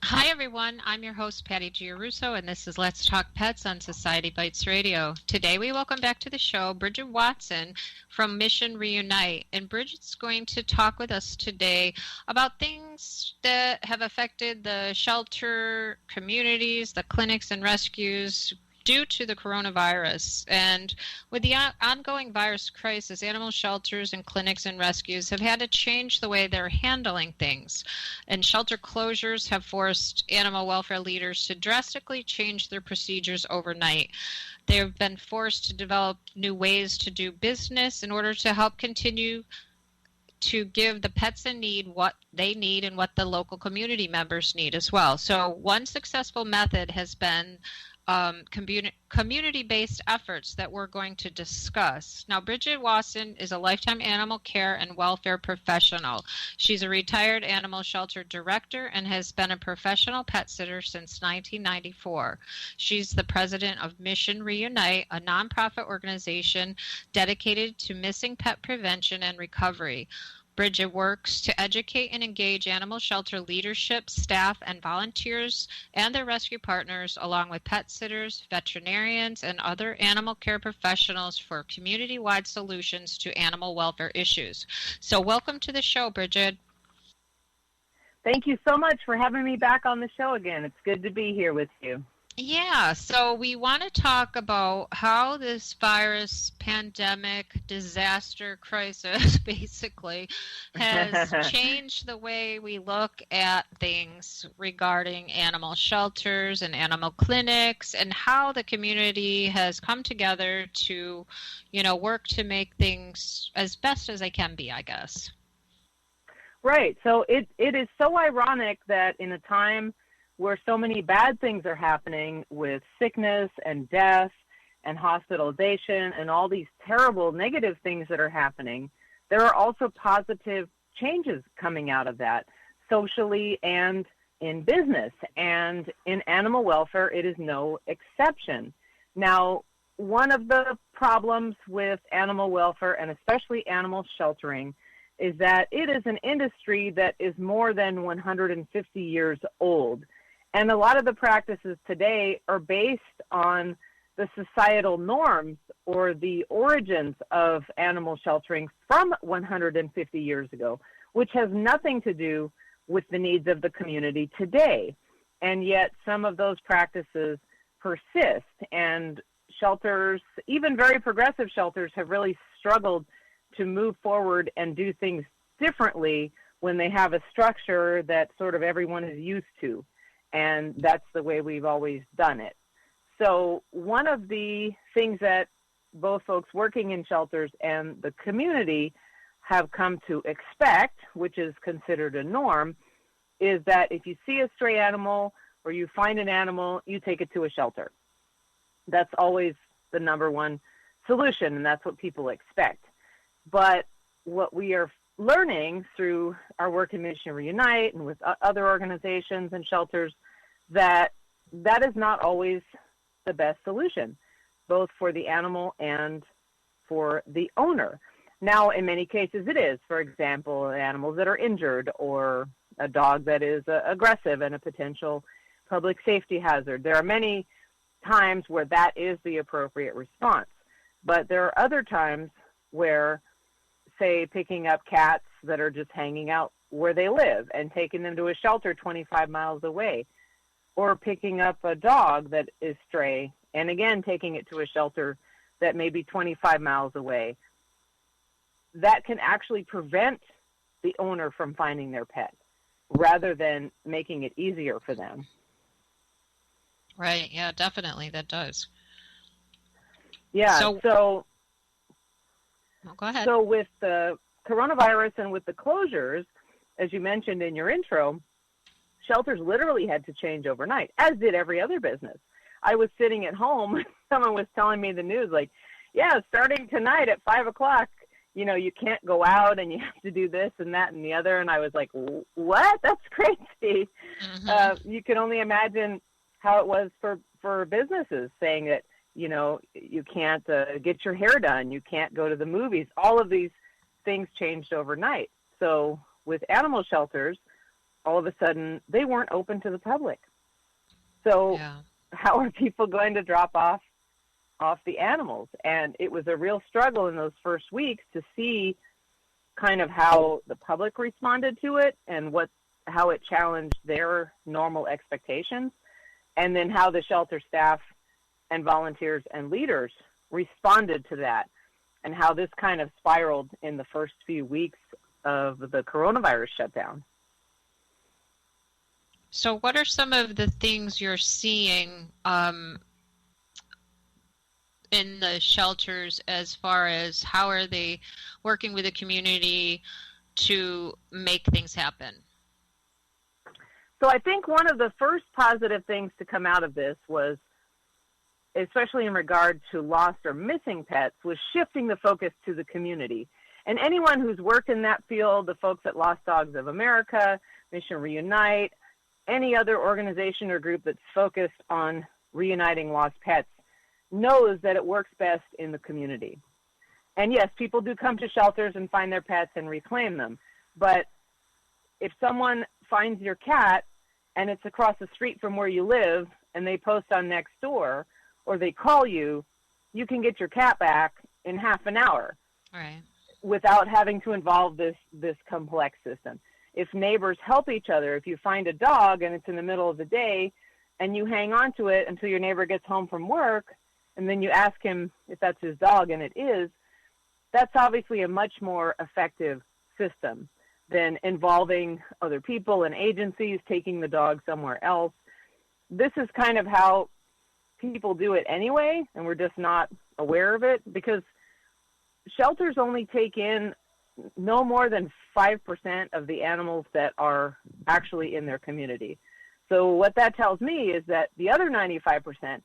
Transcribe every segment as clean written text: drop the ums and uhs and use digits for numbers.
Hi, everyone. I'm your host, Patty Giarusso, and this is Let's Talk Pets on Society Bites Radio. Today, we welcome back to the show Brigid Wasson from Mission Reunite. And Brigid's going to talk with us today about things that have affected the shelter communities, the clinics and rescues, due to the coronavirus. And with the ongoing virus crisis, animal shelters and clinics and rescues have had to change the way they're handling things. And shelter closures have forced animal welfare leaders to drastically change their procedures overnight. They have been forced to develop new ways to do business in order to help continue to give the pets in need what they need and what the local community members need as well. So one successful method has been community-based efforts that we're going to discuss. Now, Brigid Wasson is a lifetime animal care and welfare professional. She's a retired animal shelter director and has been a professional pet sitter since 1994. She's the president of Mission Reunite, a nonprofit organization dedicated to missing pet prevention and recovery. Brigid works to educate and engage animal shelter leadership, staff, and volunteers and their rescue partners, along with pet sitters, veterinarians, and other animal care professionals for community-wide solutions to animal welfare issues. So welcome to the show, Brigid. Thank you so much for having me back on the show again. It's good to be here with you. Yeah, so we want to talk about how this virus, pandemic, disaster, crisis, basically, has changed the way we look at things regarding animal shelters and animal clinics, and how the community has come together to, work to make things as best as they can be, I guess. Right. So it is so ironic that in a time where so many bad things are happening with sickness and death and hospitalization and all these terrible negative things that are happening, there are also positive changes coming out of that socially and in business. And in animal welfare, it is no exception. Now, one of the problems with animal welfare, and especially animal sheltering, is that it is an industry that is more than 150 years old. And a lot of the practices today are based on the societal norms or the origins of animal sheltering from 150 years ago, which has nothing to do with the needs of the community today. And yet some of those practices persist, and shelters, even very progressive shelters, have really struggled to move forward and do things differently when they have a structure that sort of everyone is used to. And that's the way we've always done it. So one of the things that both folks working in shelters and the community have come to expect, which is considered a norm, is that if you see a stray animal or you find an animal, you take it to a shelter. That's always the number one solution, and that's what people expect. But what we are learning through our work in Mission Reunite and with other organizations and shelters, that is not always the best solution, both for the animal and for the owner. Now, in many cases it is. For example, animals that are injured or a dog that is aggressive and a potential public safety hazard. There are many times where that is the appropriate response. But there are other times where, say, picking up cats that are just hanging out where they live and taking them to a shelter 25 miles away, or picking up a dog that is stray and again taking it to a shelter that may be 25 miles away, that can actually prevent the owner from finding their pet rather than making it easier for them. Right. Yeah, definitely. That does. Yeah. So well, go ahead. So with the coronavirus and with the closures, as you mentioned in your intro, shelters literally had to change overnight, as did every other business. I was sitting at home, someone was telling me the news, like, yeah, starting tonight at 5 o'clock, you can't go out and you have to do this and that and the other. And I was like, what? That's crazy. Mm-hmm. You can only imagine how it was for businesses, saying that, you can't get your hair done, you can't go to the movies. All of these things changed overnight. So with animal shelters, all of a sudden they weren't open to the public. So how are people going to drop off the animals? And it was a real struggle in those first weeks to see kind of how the public responded to it and how it challenged their normal expectations, and then how the shelter staff and volunteers and leaders responded to that, and how this kind of spiraled in the first few weeks of the coronavirus shutdown. So what are some of the things you're seeing in the shelters as far as how are they working with the community to make things happen? So I think one of the first positive things to come out of this was, especially in regard to lost or missing pets, was shifting the focus to the community. And anyone who's worked in that field, the folks at Lost Dogs of America, Mission Reunite, any other organization or group that's focused on reuniting lost pets, knows that it works best in the community. And yes, people do come to shelters and find their pets and reclaim them. But if someone finds your cat and it's across the street from where you live and they post on Nextdoor or they call you, you can get your cat back in half an hour. Right. Without having to involve this complex system. If neighbors help each other, if you find a dog and it's in the middle of the day and you hang on to it until your neighbor gets home from work, and then you ask him if that's his dog, and it is, that's obviously a much more effective system than involving other people and agencies, taking the dog somewhere else. This is kind of how people do it anyway, and we're just not aware of it, because shelters only take in no more than 5% of the animals that are actually in their community. So what that tells me is that the other 95%,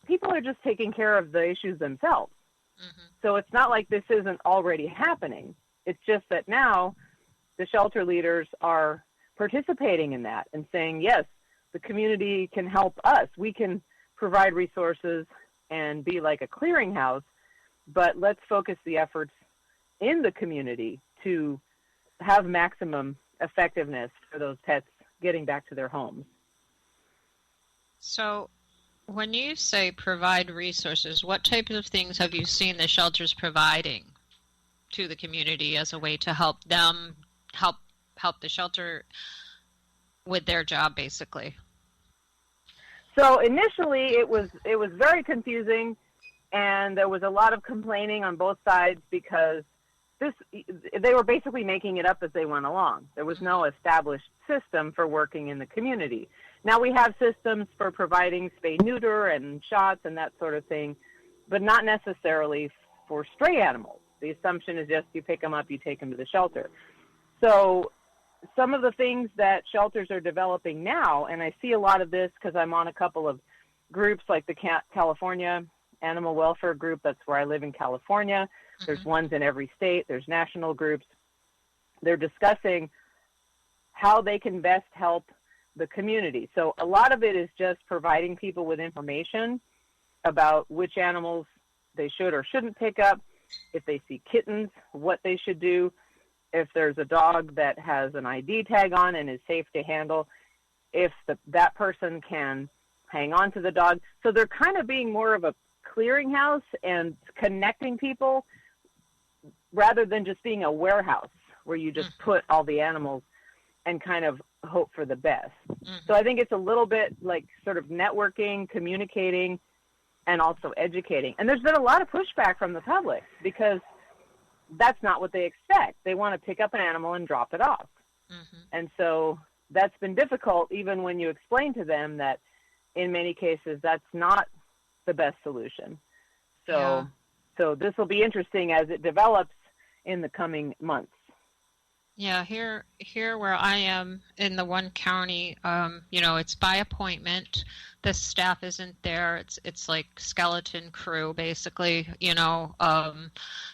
people are just taking care of the issues themselves. Mm-hmm. So it's not like this isn't already happening. It's just that now the shelter leaders are participating in that and saying, yes, the community can help us. We can provide resources and be like a clearinghouse, but let's focus the efforts in the community to have maximum effectiveness for those pets getting back to their homes. So when you say provide resources, what types of things have you seen the shelters providing to the community as a way to help them help the shelter with their job, basically? So initially it was very confusing, and there was a lot of complaining on both sides because they were basically making it up as they went along. There was no established system for working in the community. Now we have systems for providing spay-neuter and shots and that sort of thing, but not necessarily for stray animals. The assumption is just you pick them up, you take them to the shelter. So some of the things that shelters are developing now, and I see a lot of this because I'm on a couple of groups like the California Animal Welfare Group. That's where I live in California. Mm-hmm. There's ones in every state. There's national groups. They're discussing how they can best help the community. So a lot of it is just providing people with information about which animals they should or shouldn't pick up, if they see kittens, what they should do, if there's a dog that has an ID tag on and is safe to handle, if that person can hang on to the dog. So they're kind of being more of a clearinghouse and connecting people rather than just being a warehouse where you just put all the animals and kind of hope for the best. Mm-hmm. So I think it's a little bit like sort of networking, communicating, and also educating. And there's been a lot of pushback from the public because that's not what they expect. They want to pick up an animal and drop it off. Mm-hmm. And so that's been difficult even when you explain to them that in many cases that's not the best solution. So this will be interesting as it develops in the coming months. Yeah, here where I am in the one county, it's by appointment. The staff isn't there. It's like skeleton crew, basically,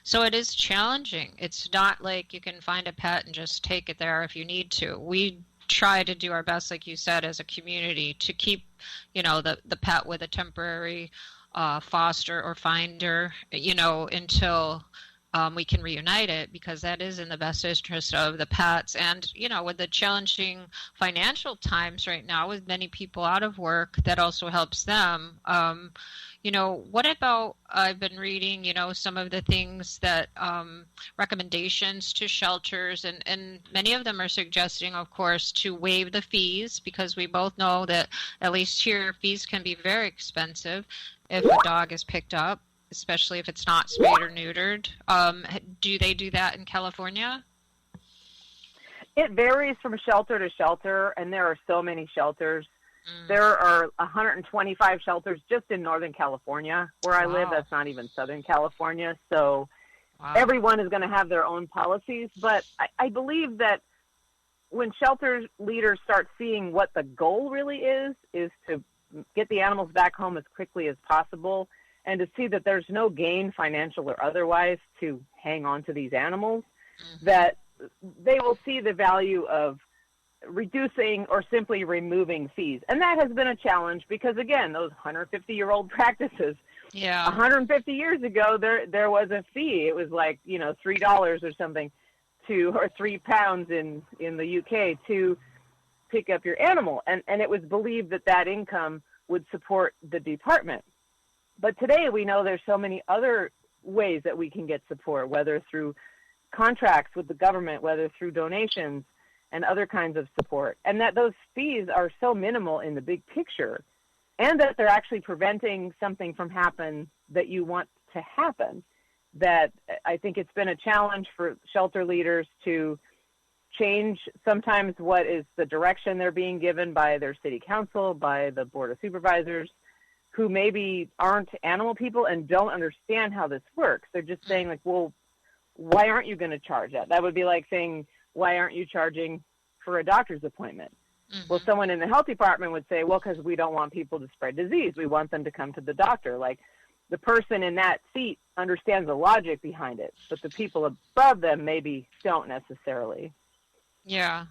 so it is challenging. It's not like you can find a pet and just take it there if you need to. We try to do our best, like you said, as a community to keep, the pet with a temporary foster or finder, until we can reunite it, because that is in the best interest of the pets. And, with the challenging financial times right now, with many people out of work, that also helps them. What about, I've been reading, some of the things that, recommendations to shelters, and many of them are suggesting, of course, to waive the fees, because we both know that, at least here, fees can be very expensive if a dog is picked up, especially if it's not spayed or neutered. Do they do that in California? It varies from shelter to shelter, and there are so many shelters. There are 125 shelters just in Northern California where I live. That's not even Southern California. So everyone is going to have their own policies. But I believe that when shelter leaders start seeing what the goal really is to get the animals back home as quickly as possible, and to see that there's no gain, financial or otherwise, to hang on to these animals, that they will see the value of reducing or simply removing fees. And that has been a challenge because, again, those 150-year-old practices, 150 years ago, there was a fee. It was like, $3 or something or £3 in the UK to pick up your animal. And it was believed that income would support the department. But today we know there's so many other ways that we can get support, whether through contracts with the government, whether through donations, and other kinds of support, and that those fees are so minimal in the big picture, and that they're actually preventing something from happen that you want to happen, that I think it's been a challenge for shelter leaders to change sometimes what is the direction they're being given by their city council, by the board of supervisors, who maybe aren't animal people and don't understand how this works. They're just saying, like, well, why aren't you going to charge that? That would be like saying, why aren't you charging for a doctor's appointment? Well, someone in the health department would say, well, because we don't want people to spread disease. We want them to come to the doctor. Like, the person in that seat understands the logic behind it, but the people above them maybe don't necessarily. Yeah.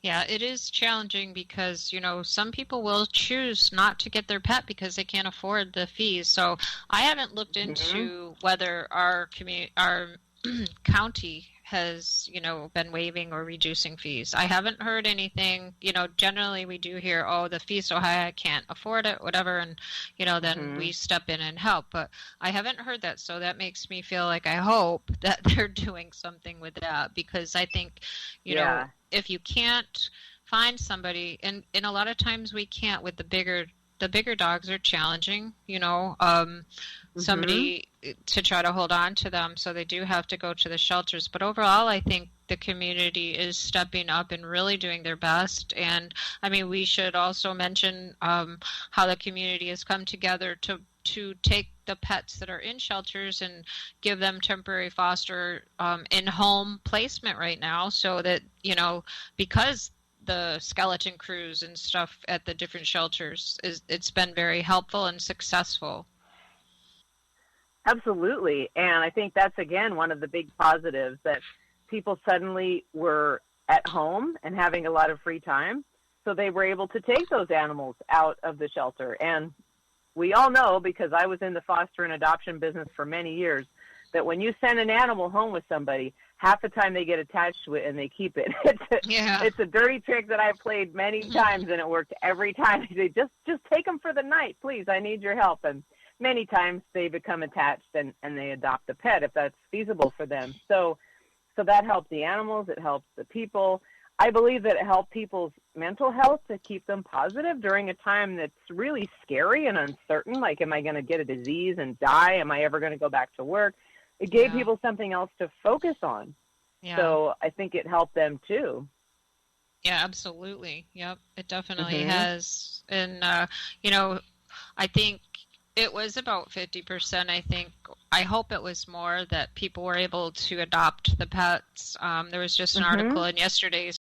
Yeah, it is challenging because, some people will choose not to get their pet because they can't afford the fees. So I haven't looked into whether our county has, been waiving or reducing fees. I haven't heard anything. Generally we do hear, the fee's so high I can't afford it, whatever, and, then we step in and help. But I haven't heard that, so that makes me feel like I hope that they're doing something with that, because I think, if you can't find somebody, and a lot of times we can't with the bigger dogs are challenging, somebody to try to hold on to them. So they do have to go to the shelters. But overall, I think the community is stepping up and really doing their best. And I mean, we should also mention how the community has come together to take the pets that are in shelters and give them temporary foster in-home placement right now, so that, because the skeleton crews and stuff at the different shelters, it's been very helpful and successful. Absolutely. And I think that's, again, one of the big positives, that people suddenly were at home and having a lot of free time, so they were able to take those animals out of the shelter. And we all know, because I was in the foster and adoption business for many years, that when you send an animal home with somebody, half the time they get attached to it and they keep it. It's a dirty trick that I've played many times, and it worked every time. They just take them for the night, please. I need your help. And many times they become attached and they adopt a pet if that's feasible for them. So that helps the animals. It helps the people. I believe that it helped people's mental health to keep them positive during a time that's really scary and uncertain. Like, am I going to get a disease and die? Am I ever going to go back to work? It gave people something else to focus on. Yeah. So I think it helped them too. Yeah, absolutely. Yep, it definitely has. And, I think it was about 50%, I hope it was more, that people were able to adopt the pets. There was just an article in yesterday's